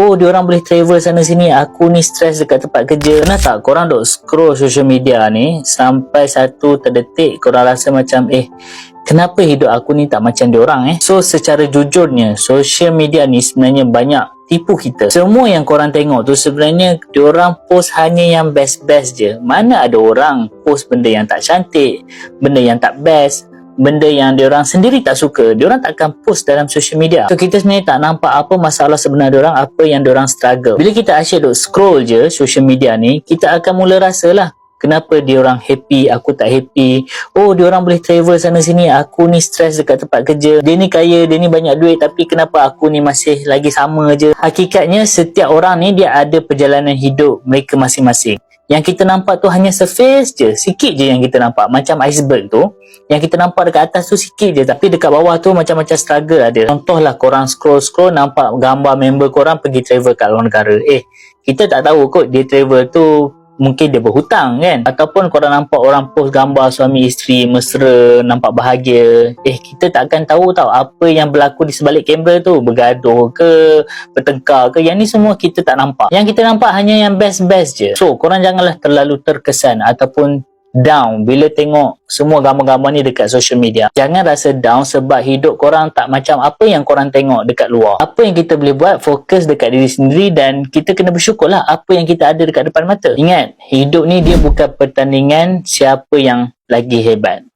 Oh, diorang boleh travel sana sini, aku ni stres dekat tempat kerja. Pernah tak korang duk scroll social media ni sampai satu terdetik korang rasa macam kenapa hidup aku ni tak macam diorang So secara jujurnya, social media ni sebenarnya banyak tipu kita. Semua yang korang tengok tu sebenarnya diorang post hanya yang best-best je. Mana ada orang post benda yang tak cantik, benda yang tak best, benda yang diorang sendiri tak suka, diorang takkan post dalam social media. So kita sebenarnya tak nampak apa masalah sebenar diorang, apa yang diorang struggle. Bila kita asyik duk scroll je social media ni, kita akan mula rasalah kenapa diorang happy, aku tak happy. Oh, diorang boleh travel sana sini, aku ni stres dekat tempat kerja. Dia ni kaya, dia ni banyak duit, tapi kenapa aku ni masih lagi sama je. Hakikatnya setiap orang ni dia ada perjalanan hidup mereka masing-masing. Yang kita nampak tu hanya surface je, sikit je yang kita nampak. Macam iceberg tu, yang kita nampak dekat atas tu sikit je, tapi dekat bawah tu macam-macam struggle ada. Contohlah korang scroll nampak gambar member korang pergi travel kat luar negara. Kita tak tahu kot dia travel tu mungkin dia berhutang kan, ataupun korang nampak orang post gambar suami isteri mesra, nampak bahagia. Kita tak akan tahu tau apa yang berlaku di sebalik kamera tu, bergaduh ke, bertengkar ke. Yang ni semua kita tak nampak. Yang kita nampak hanya yang best-best je. So korang janganlah terlalu terkesan ataupun down bila tengok semua gambar-gambar ni dekat social media. Jangan rasa down sebab hidup korang tak macam apa yang korang tengok dekat luar. Apa yang kita boleh buat, fokus dekat diri sendiri dan kita kena bersyukurlah apa yang kita ada dekat depan mata. Ingat, hidup ni dia bukan pertandingan siapa yang lagi hebat.